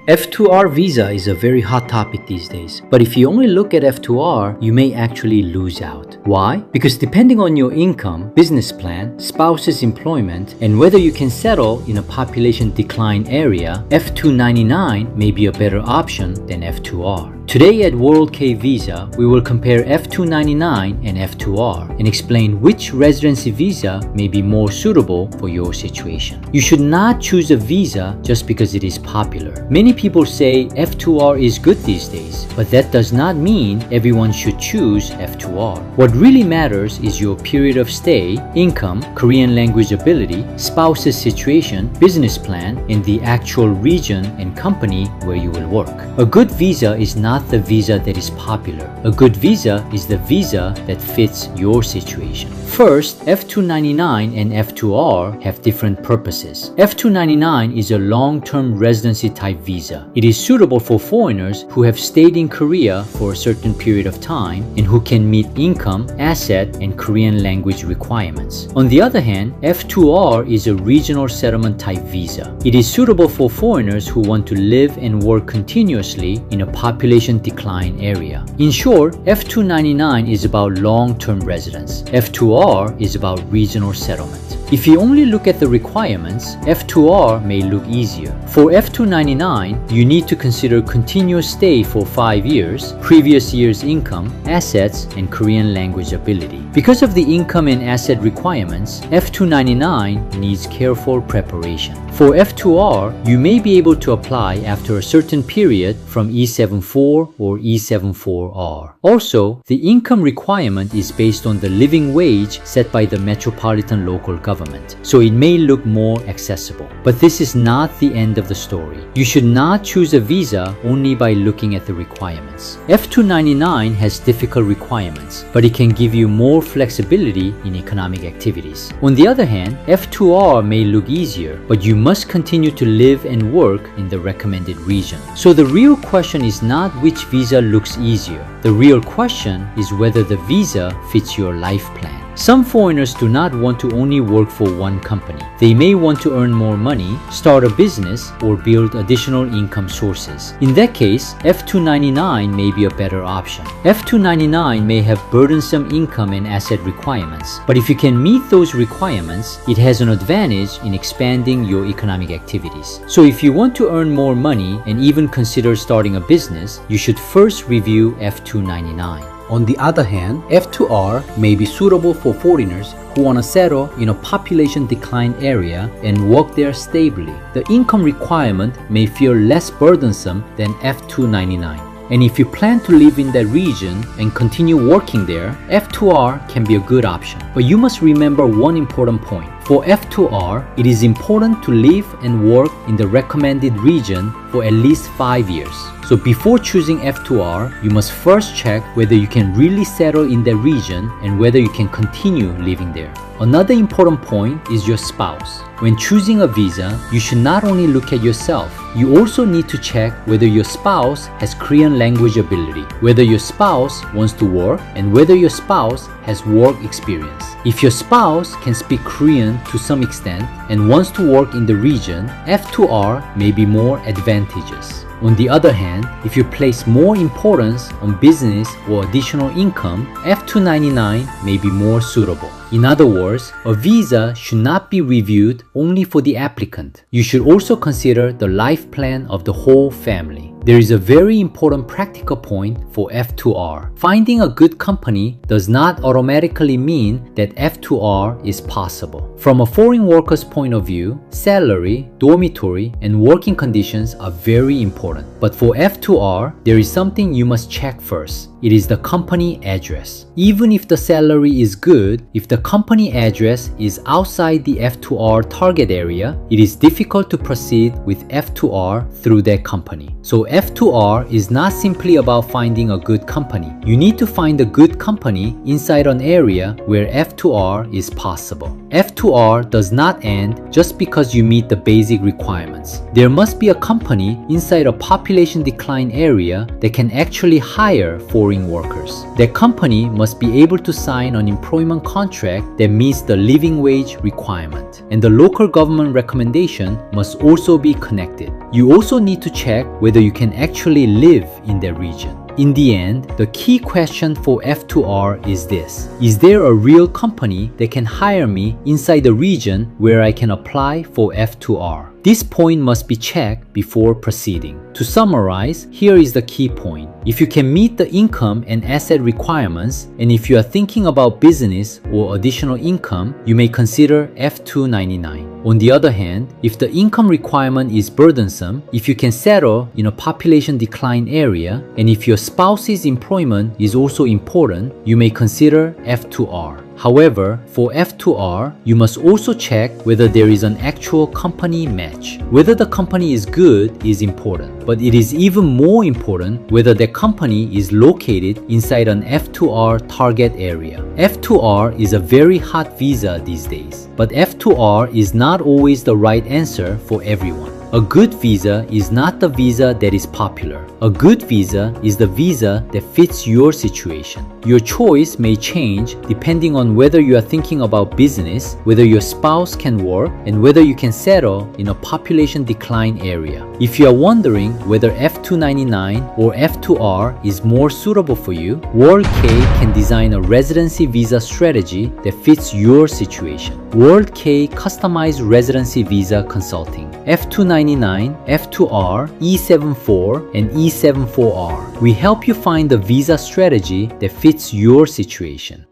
F-2-R visa is a very hot topic these days, but if you only look at F-2-R, you may actually lose out. Why? Because depending on your income, business plan, spouse's employment, and whether you can settle in a population decline area, F-2-99 may be a better option than F-2-R. Today at World K Visa, we will compare F-2-99 and F-2-R and explain which residency visa may be more suitable for your situation. You should not choose a visa just because it is popular. Many people say F-2-R is good these days, but that does not mean everyone should choose F-2-R. What really matters is your period of stay, income, Korean language ability, spouse's situation, business plan, and the actual region and company where you will work. A good visa is not the visa that is popular. A good visa is the visa that fits your situation. First, F-2-99 and F-2-R have different purposes. F-2-99 is a long-term residency type visa. It is suitable for foreigners who have stayed in Korea for a certain period of time and who can meet income, asset, and Korean language requirements. On the other hand, F-2-R is a regional settlement type visa. It is suitable for foreigners who want to live and work continuously in a population decline area. In short, F-2-99 is about long-term residence. F-2-R is about regional settlement. If you only look at the requirements, F-2-R may look easier. For F-2-99, you need to consider continuous stay for 5 years, previous year's income, assets, and Korean language ability. Because of the income and asset requirements, F-2-99 needs careful preparation. For F-2-R, you may be able to apply after a certain period from E-74 or E-74R. Also, the income requirement is based on the living wage set by the metropolitan local government, so it may look more accessible. But this is not the end of the story. You should not choose a visa only by looking at the requirements. F-2-99 has difficult requirements, but it can give you more flexibility in economic activities. On the other hand, F-2-R may look easier, but you must continue to live and work in the recommended region. So the real question is not which visa looks easier. The real question is whether the visa fits your life plan. Some foreigners do not want to only work for one company. They may want to earn more money, start a business, or build additional income sources. In that case, F-2-99 may be a better option. F-2-99 may have burdensome income and asset requirements, but if you can meet those requirements, it has an advantage in expanding your economic activities. So if you want to earn more money and even consider starting a business, you should first review F-2-99. On the other hand, F-2-R may be suitable for foreigners who want to settle in a population decline area and work there stably. The income requirement may feel less burdensome than F-2-99. And if you plan to live in that region and continue working there, F-2-R can be a good option. But you must remember one important point. For F-2-R, it is important to live and work in the recommended region for at least 5 years. So before choosing F-2-R, you must first check whether you can really settle in that region and whether you can continue living there. Another important point is your spouse. When choosing a visa, you should not only look at yourself. You also need to check whether your spouse has Korean language ability, whether your spouse wants to work, and whether your spouse has work experience. If your spouse can speak Korean to some extent and wants to work in the region, F-2-R may be more advantageous. On the other hand, if you place more importance on business or additional income, F-2-99 may be more suitable. In other words, a visa should not be reviewed only for the applicant. You should also consider the life plan of the whole family. There is a very important practical point for F-2-R. Finding a good company does not automatically mean that F-2-R is possible. From a foreign worker's point of view, salary, dormitory, and working conditions are very important. But for F-2-R, there is something you must check first. It is the company address. Even if the salary is good, if the company address is outside the F-2-R target area, it is difficult to proceed with F-2-R through that company. So F-2-R is not simply about finding a good company. You need to find a good company inside an area where F-2-R is possible. F-2-R does not end just because you meet the basic requirements. There must be a company inside a population decline area that can actually hire foreign workers. That company must be able to sign an employment contract that meets the living wage requirement. And the local government recommendation must also be connected. You also need to check whether you can actually live in that region. In the end, the key question for F-2-R is this: is there a real company that can hire me inside the region where I can apply for F-2-R? This point must be checked before proceeding. To summarize, here is the key point. If you can meet the income and asset requirements, and if you are thinking about business or additional income, you may consider F-2-99. On the other hand, if the income requirement is burdensome, if you can settle in a population decline area, and if your spouse's employment is also important, you may consider F-2-R. However, for F-2-R, you must also check whether there is an actual company match. Whether the company is good is important, but it is even more important whether the company is located inside an F-2-R target area. F-2-R is a very hot visa these days, but F-2-R is not always the right answer for everyone. A good visa is not the visa that is popular. A good visa is the visa that fits your situation. Your choice may change depending on whether you are thinking about business, whether your spouse can work, and whether you can settle in a population decline area. If you are wondering whether F-2-99 or F-2-R is more suitable for you, World K can design a residency visa strategy that fits your situation. World K customized residency visa consulting. F-2-99, F-2-R, E-74, and E-74R. We help you find the visa strategy that fits your situation.